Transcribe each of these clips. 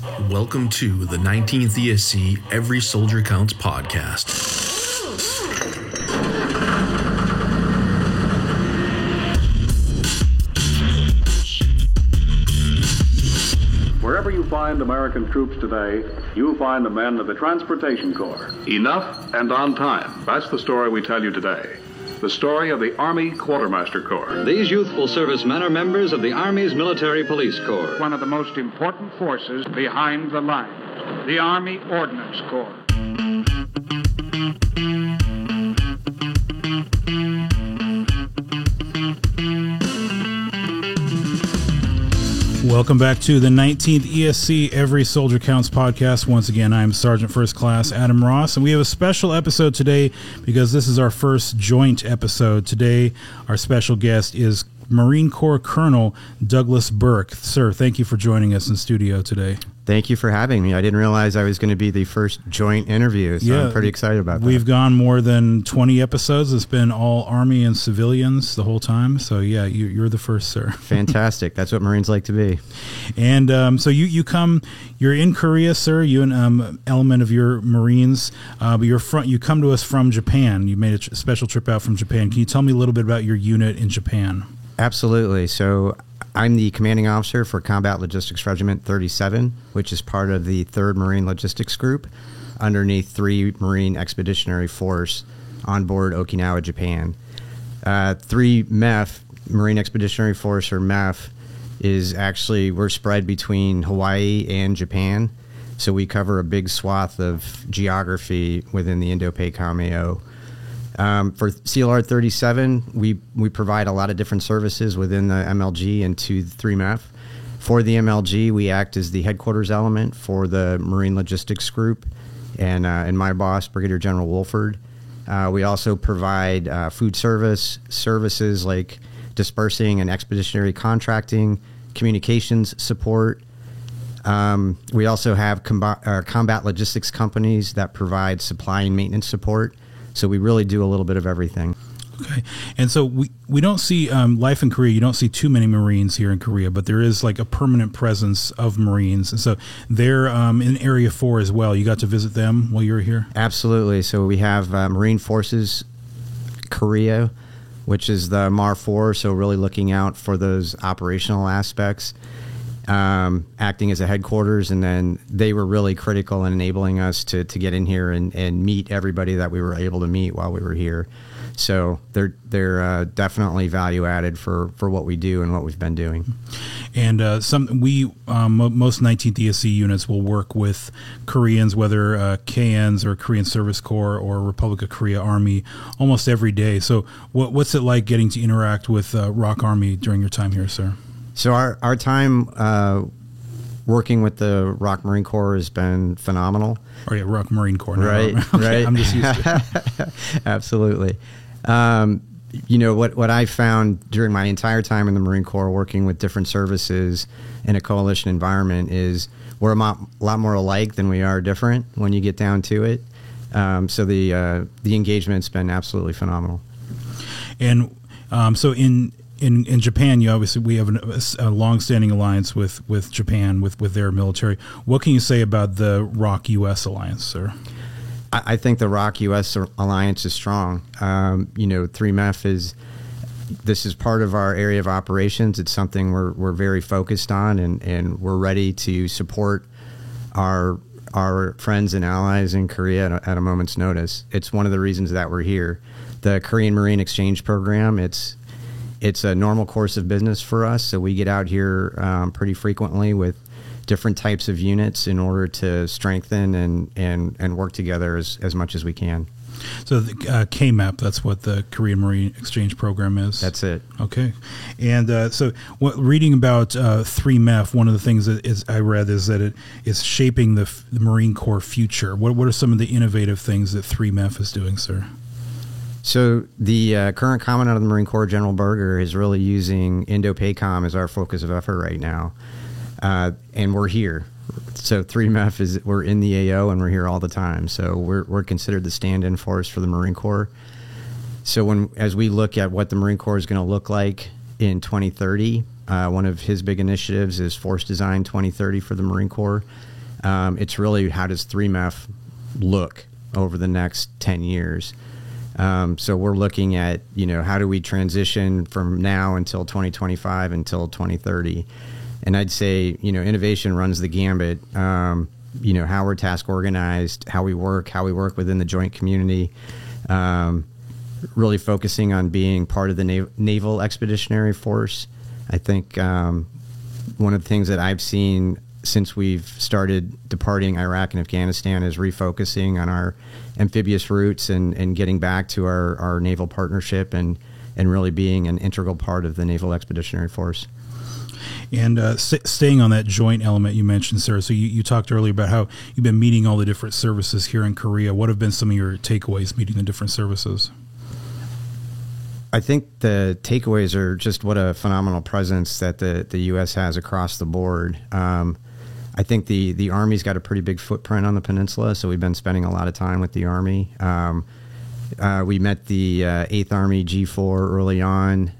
Welcome to the 19th ESC Every Soldier Counts podcast. Wherever you find American troops today, you'll find the men of the Transportation Corps. Enough and on time. That's the story we tell you today. The story of the Army Quartermaster Corps. These youthful servicemen are members of the Army's Military Police Corps. One of the most important forces behind the lines, the Army Ordnance Corps. Welcome back to the 19th ESC Every Soldier Counts podcast. Once again, I'm Sergeant First Class Adam Ross, and we have a special episode today because this is our first joint episode. Today, our special guest is Marine Corps Colonel Douglas Burke. Sir, thank you for joining us in studio today. Thank you for having me. I didn't realize I was going to be the first joint interview, so I'm pretty excited about that. We've gone more than 20 episodes. It's been all Army and civilians the whole time. So, yeah, you're the first, sir. Fantastic. That's what Marines like to be. And so you're in Korea, sir. You an element of your Marines, but you come to us from Japan. You made a special trip out from Japan. Can you tell me a little bit about your unit in Japan? Absolutely. So I'm the commanding officer for Combat Logistics Regiment 37, which is part of the 3rd Marine Logistics Group underneath 3 Marine Expeditionary Force on board Okinawa, Japan. 3 MEF, Marine Expeditionary Force, or MEF, is actually, we're spread between Hawaii and Japan, so we cover a big swath of geography within the Indo-PACOM-AO. For CLR 37, we provide a lot of different services within the MLG and to 3MEF. For the MLG, we act as the headquarters element for the Marine Logistics Group and my boss, Brigadier General Wolford. We also provide food services like dispersing and expeditionary contracting, communications support. We also have combat logistics companies that provide supply and maintenance support. So we really do a little bit of everything. Okay. And so we don't see life in Korea. You don't see too many Marines here in Korea, but there is like a permanent presence of Marines. And so they're in Area 4 as well. You got to visit them while you were here? Absolutely. So we have Marine Forces Korea, which is the MAR 4. So really looking out for those operational aspects, acting as a headquarters, and then they were really critical in enabling us to get in here and meet everybody that we were able to meet while we were here. So they're definitely value added for what we do and what we've been doing. And most 19th ESC units will work with Koreans, whether KNs or Korean Service Corps or Republic of Korea Army, almost every day. So what's it like getting to interact with ROK Army during your time here, sir? So our time working with the ROK Marine Corps has been phenomenal. Oh yeah, ROK Marine Corps. Right, okay, right. I'm just used to it. Absolutely. What I found during my entire time in the Marine Corps working with different services in a coalition environment is we're a lot more alike than we are different when you get down to it. So the engagement's been absolutely phenomenal. And so in Japan, we have a long-standing alliance with Japan, with their military. What can you say about the ROK U.S. alliance, sir? I think the ROK U.S. alliance is strong. 3MEF this is part of our area of operations. It's something we're very focused on, and we're ready to support our friends and allies in Korea at a moment's notice. It's one of the reasons that we're here. The Korean Marine Exchange Program, it's a normal course of business for us, so we get out here pretty frequently with different types of units in order to strengthen and work together as much as we can. So the KMAP, that's what the Korean Marine Exchange Program is? That's it. Okay. And so reading about 3MEF, one of the things that I read is that it is shaping the Marine Corps future. What are some of the innovative things that 3MEF is doing, sir? So the current Commandant of the Marine Corps, General Berger, is really using Indo-PACOM as our focus of effort right now. And we're here. So 3MEF we're in the AO and we're here all the time. So we're considered the stand-in force for the Marine Corps. So as we look at what the Marine Corps is going to look like in 2030, One of his big initiatives is Force Design 2030 for the Marine Corps. It's really how does 3MEF look over the next 10 years. So we're looking at, how do we transition from now until 2025 until 2030? And I'd say, innovation runs the gambit. How we're task organized, how we work within the joint community, really focusing on being part of the Naval Expeditionary Force. I think one of the things that I've seen since we've started departing Iraq and Afghanistan is refocusing on our amphibious roots and getting back to our naval partnership and really being an integral part of the Naval Expeditionary Force. And staying on that joint element you mentioned, sir, so you talked earlier about how you've been meeting all the different services here in Korea. What have been some of your takeaways meeting the different services? I think the takeaways are just what a phenomenal presence that the U.S. has across the board. I think the Army's got a pretty big footprint on the peninsula, so we've been spending a lot of time with the Army. We met the 8th Army G4 early on.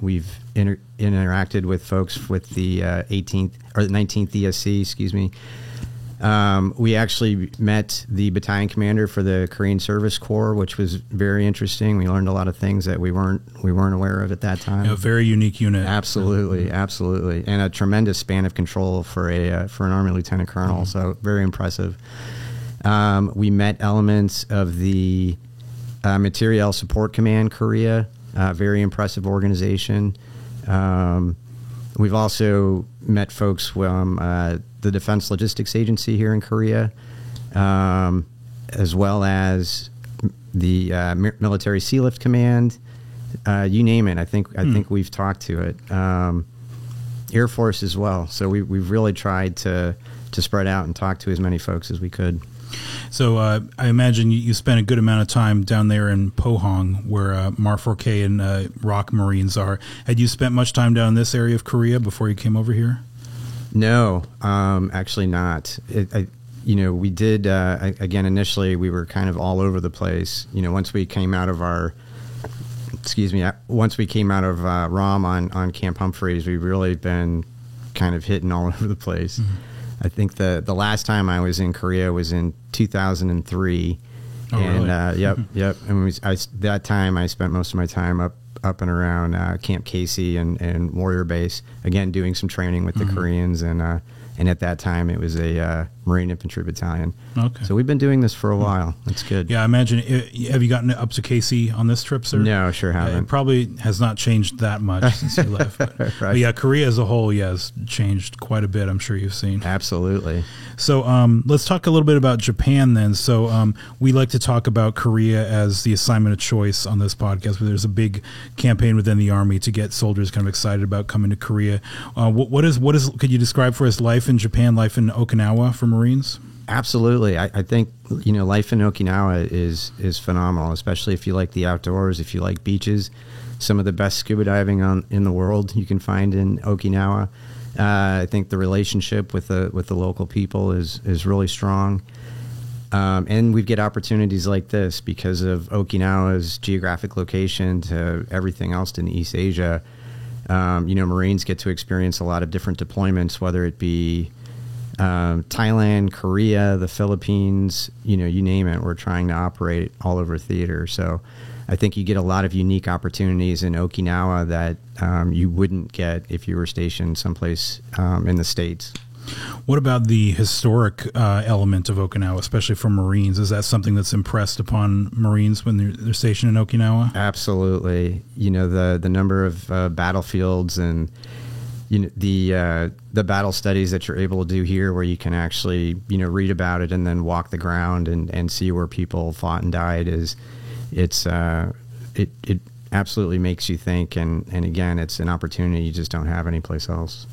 We've interacted with folks with the 18th or the 19th ESC, excuse me. We actually met the battalion commander for the Korean Service Corps, which was very interesting. We learned a lot of things that we weren't aware of at that time. A very unique unit. Absolutely, absolutely, and a tremendous span of control for an Army lieutenant colonel. So very impressive. We met elements of the Materiel Support Command Korea, very impressive organization. We've also met folks from the Defense Logistics Agency here in Korea, as well as the Military Sea Lift Command. You name it. I think we've talked to it. Air Force as well. So we've really tried to spread out and talk to as many folks as we could. So I imagine you spent a good amount of time down there in Pohang, where Mar 4K and ROK Marines are. Had you spent much time down in this area of Korea before you came over here? No, actually not. We did, again, initially we were kind of all over the place. Once we came out of ROM on Camp Humphreys, we've really been kind of hitting all over the place. Mm-hmm. I think the last time I was in Korea was in 2003. Oh, and really? Yep. And that time I spent most of my time up and around Camp Casey and Warrior Base, again doing some training with the Koreans, and at that time it was a Marine Infantry Battalion. Okay. So we've been doing this for a while. That's good. Yeah, I imagine. Have you gotten up to Casey on this trip, sir? No, sure haven't. It probably has not changed that much since you left. But yeah, Korea as a whole, has changed quite a bit. I'm sure you've seen. Absolutely. So let's talk a little bit about Japan then. So we like to talk about Korea as the assignment of choice on this podcast, where there's a big campaign within the Army to get soldiers kind of excited about coming to Korea. What is? Could you describe for us life in Japan, life in Okinawa for Marines? Absolutely. I think, life in Okinawa is phenomenal, especially if you like the outdoors, if you like beaches. Some of the best scuba diving in the world you can find in Okinawa. I think the relationship with the local people is really strong. And we get opportunities like this because of Okinawa's geographic location to everything else in East Asia. Marines get to experience a lot of different deployments, whether it be Thailand, Korea, the Philippines, you name it. We're trying to operate all over theater. So I think you get a lot of unique opportunities in Okinawa that you wouldn't get if you were stationed someplace in the States. What about the historic element of Okinawa, especially for Marines? Is that something that's impressed upon Marines when they're stationed in Okinawa? Absolutely. The number of battlefields and the battle studies that you're able to do here, where you can actually read about it and then walk the ground and see where people fought and died, it absolutely makes you think, and again, it's an opportunity you just don't have anyplace else.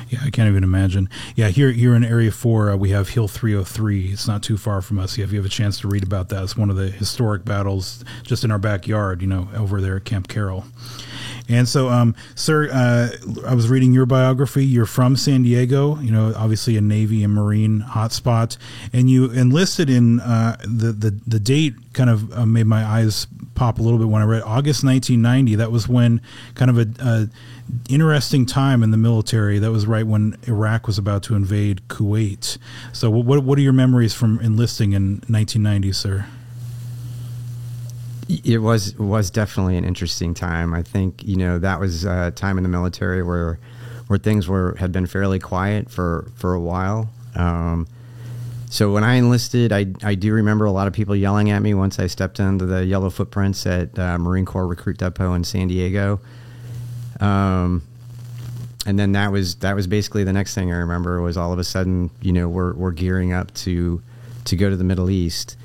Yeah, I can't even imagine. Yeah, here in Area 4, we have Hill 303. It's not too far from us. If you have a chance to read about that, it's one of the historic battles just in our backyard, over there at Camp Carroll. And so, sir, I was reading your biography. You're from San Diego, obviously a Navy and Marine hotspot, and you enlisted in the date kind of made my eyes pop a little bit when I read August 1990. That was when kind of a interesting time in the military. That was right when Iraq was about to invade Kuwait. So what are your memories from enlisting in 1990, sir? It was definitely an interesting time. I think, that was a time in the military where things had been fairly quiet for a while. So when I enlisted, I do remember a lot of people yelling at me once I stepped into the yellow footprints at Marine Corps Recruit Depot in San Diego. And then that was basically the next thing I remember was all of a sudden, we're gearing up to go to the Middle East.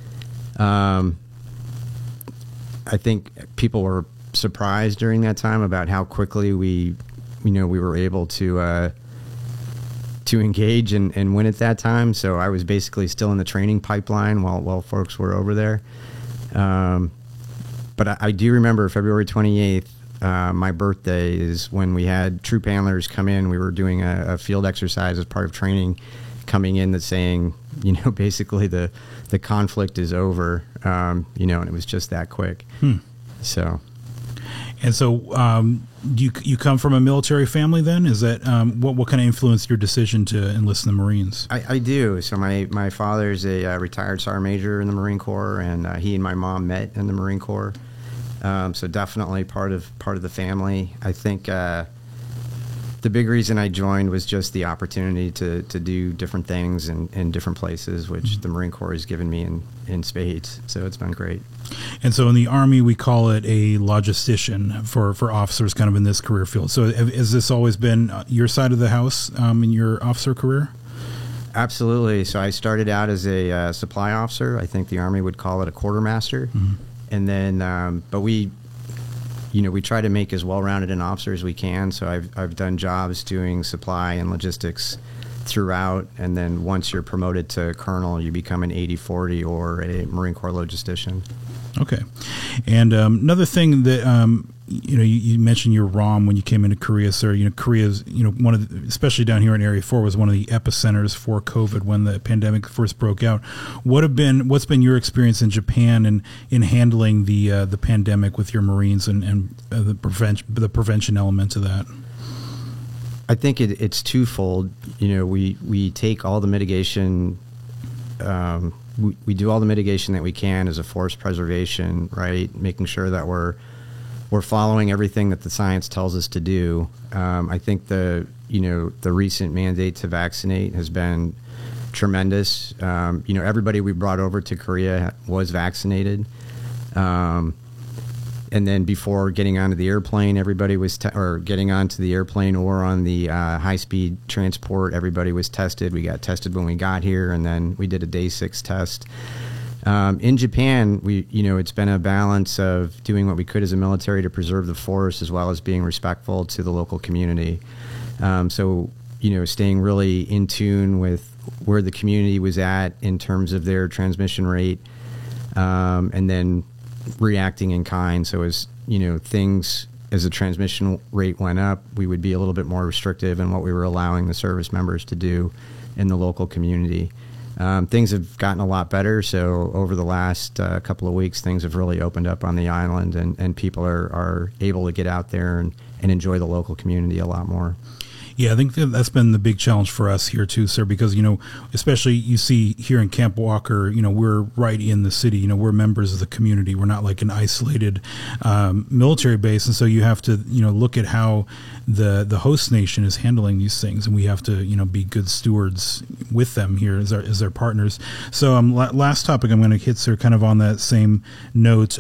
I think people were surprised during that time about how quickly we were able to engage and win at that time. So I was basically still in the training pipeline while folks were over there. But I do remember February 28th, my birthday is when we had troop handlers come in. We were doing a field exercise as part of training, coming in that's saying, basically the conflict is over, and it was just that quick. So. And so, you come from a military family then? Is that what kind of influenced your decision to enlist in the Marines? I do. So my father's a retired sergeant major in the Marine Corps, and he and my mom met in the Marine Corps. So definitely part of the family. I think the big reason I joined was just the opportunity to do different things in different places, which the Marine Corps has given me in spades. So it's been great. And so in the Army, we call it a logistician for officers kind of in this career field. So has this always been your side of the house in your officer career? Absolutely. So I started out as a supply officer. I think the Army would call it a quartermaster. Mm-hmm. And then, but we try to make as well-rounded an officer as we can. So I've done jobs doing supply and logistics throughout. And then once you're promoted to colonel, you become an 80-40 or a Marine Corps logistician. Okay. And another thing that, you mentioned your ROM when you came into Korea, sir. Korea's, one of the, especially down here in Area 4, was one of the epicenters for COVID when the pandemic first broke out. What's been your experience in Japan and in handling the pandemic with your Marines and the prevention element of that? I think it's twofold. We take all the mitigation. We do all the mitigation that we can as a force preservation, right? Making sure that we're following everything that the science tells us to do. I think the recent mandate to vaccinate has been tremendous. Everybody we brought over to Korea was vaccinated. And then before getting onto the airplane, everybody was getting onto the airplane or on the high-speed transport, everybody was tested. We got tested when we got here, and then we did a day 6 test. In Japan, it's been a balance of doing what we could as a military to preserve the force as well as being respectful to the local community. So staying really in tune with where the community was at in terms of their transmission rate, and then reacting in kind. So as the transmission rate went up, we would be a little bit more restrictive in what we were allowing the service members to do in the local community. Things have gotten a lot better. So over the last couple of weeks, things have really opened up on the island, and people are able to get out there and enjoy the local community a lot more. Yeah, I think that's been the big challenge for us here too, sir, because, especially you see here in Camp Walker, we're right in the city, we're members of the community. We're not like an isolated military base. And so you have to, look at how the host nation is handling these things, and we have to, be good stewards with them here as their partners. So last topic I'm going to hit, sir, kind of on that same note.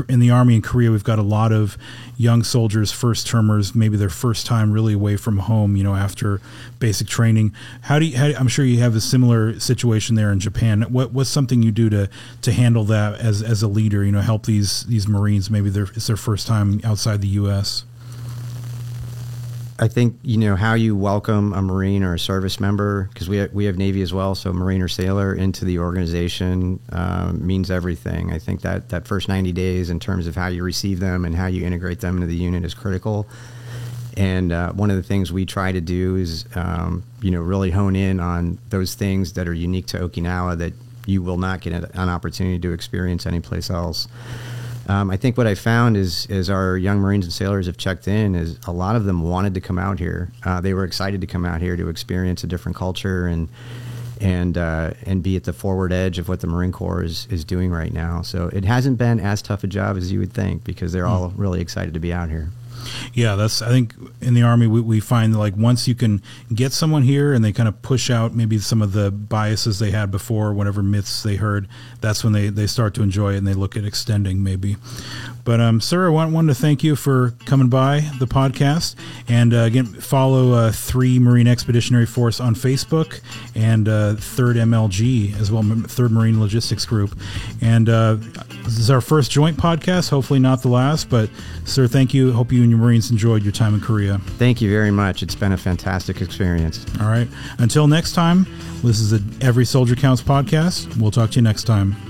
In the Army in Korea, we've got a lot of young soldiers, first-termers, maybe their first time really away from home, after basic training. I'm sure you have a similar situation there in Japan. What's something you do to handle that as a leader, help these Marines, maybe it's their first time outside the U.S.? I think, how you welcome a Marine or a service member, because we have Navy as well, so Marine or sailor into the organization means everything. I think that first 90 days in terms of how you receive them and how you integrate them into the unit is critical. And one of the things we try to do is, really hone in on those things that are unique to Okinawa that you will not get an opportunity to experience anyplace else. I think what I found is our young Marines and sailors have checked in is a lot of them wanted to come out here. They were excited to come out here to experience a different culture and be at the forward edge of what the Marine Corps is doing right now. So it hasn't been as tough a job as you would think because they're all really excited to be out here. Yeah, I think in the Army we find like once you can get someone here and they kind of push out maybe some of the biases they had before, whatever myths they heard, that's when they start to enjoy it and they look at extending maybe. But sir, I wanted to thank you for coming by the podcast, and again, follow 3 Marine Expeditionary Force on Facebook and 3rd MLG as well, 3rd Marine Logistics Group. And this is our first joint podcast, hopefully not the last, but sir, thank you. Hope you and your Marines enjoyed your time in Korea. Thank you very much. It's been a fantastic experience. All right. Until next time, this is the Every Soldier Counts podcast. We'll talk to you next time.